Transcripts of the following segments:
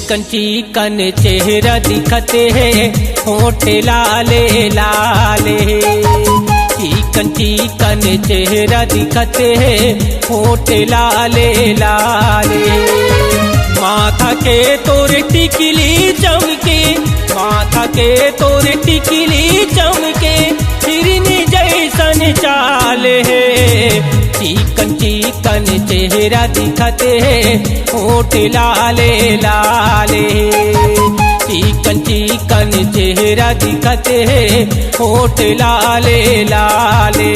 चिकन चिकन चेहरा दिखते है, होठ लाले लाले। चिकन चिकन चेहरा दिखते है, होठ लाले लाले। माथा के तोरे टिकली चमके, माथा के तोरे टिकली चमके, हिरनी जैसन चाल है। चिकन चिकन चेहरा दिखते है, होठ लाले लाले। चिकन चिकन चेहरा दिखते है, होठ लाले लाले।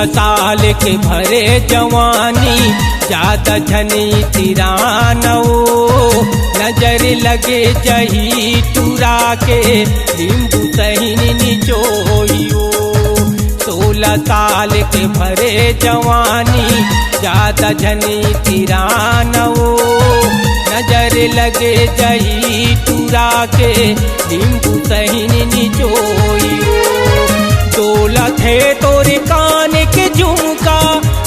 साल के भरे जवानी, ज्यादा झनी तिरानो। नजर लगे जही टूरा के, नींबू सहीन निचोइयो। 16 साल के भरे जवानी, ज्यादा झनी तिरानो। नजर लगे जही टूरा के, नींबू सहीन निचोइयो। दौलत है तोरे कान के झुमका,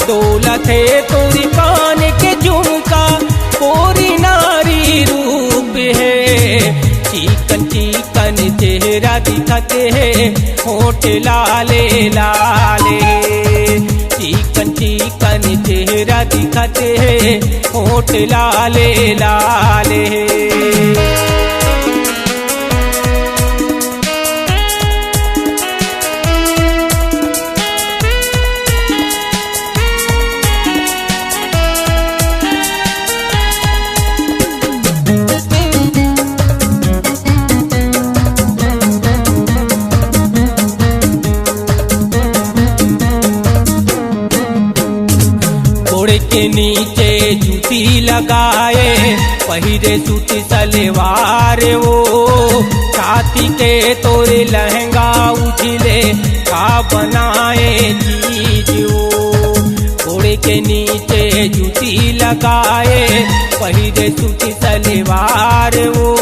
दौलत है तोरे कान के झुमका, कोरी नारी रूप है। चिकन चिकन चेहरा दिखते है, होठ लाले लाले। चिकन चिकन चेहरा दिखते है, होठ लाले लाले। के नीचे जूती लगाए, पहिरे सूती सलवार वो। छाती के तोरे लहंगा उछले, का बनाए चीज वो। घोड़े के नीचे जूती लगाए, पहिरे सूती सलवार वो।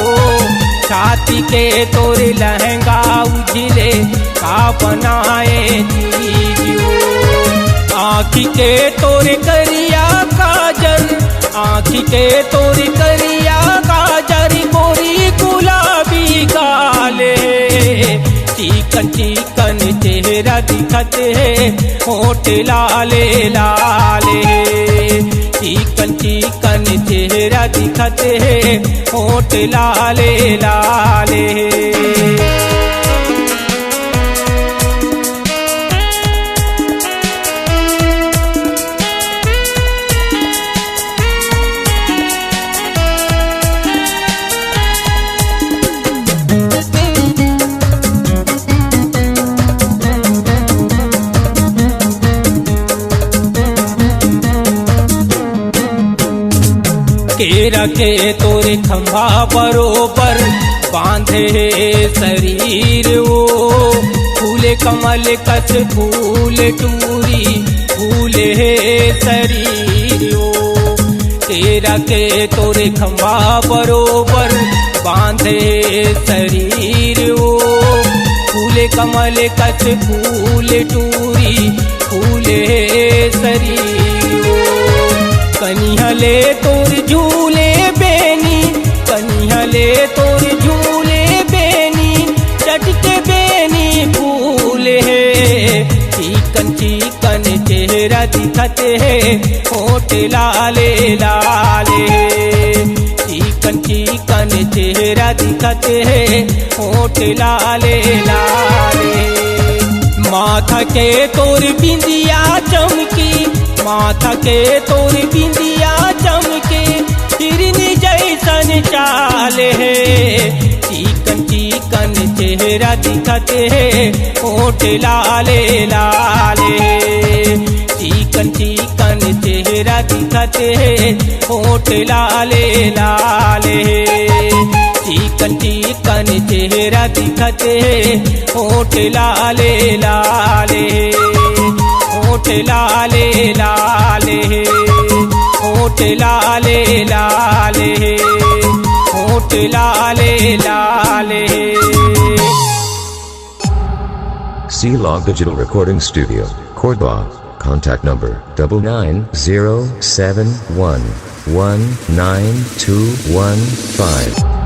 छाती के तोरे लहंगा उछले, का बनाए चीज वो। आँखी के तोरे करिया काजल, आँखी के तोरे करिया काजल, गोरी गुलाबी काले। चिकन चिकन चेहरा दिखते है, होठ लाले लाले। चिकन चिकन चेहरा दिखते है, होठ लाले लाले। केरा के तोरे खंभा बरोबर, बांधे शरीर वो। फूले कमल कस फूल टूरी, फूले शरीर वो। केरा के तोरे खंभा बरोबर, बांधे शरीर वो। फूले कमल कस फूल टूरी, फूले शरीर वो। कनिहले तोर झूले बेनी, कनिहले तोर झूले बेनी, चटके बेनी फूल है। चिकन चिकन चेहरा दिखते है, होठ लाले लाले। चिकन चिकन चेहरा दिखते है, होठ लाले लाले। माथा के तोर बिंदिया चमकी, माथा के तोर बिंदिया चमके, हिरनी जैसन चाले है चिकन चिकन चेहरा दिखते है होठ लाले लाले चिकन चिकन चेहरा दिखते है होठ लाले लाले चिकन चिकन चेहरा दिखते है होठ लाले लाले होठ लाले लाले होठ लाले लाले होठ लाले लाले C-Log Digital Recording Studio, Cordoba. Contact number 9907119215.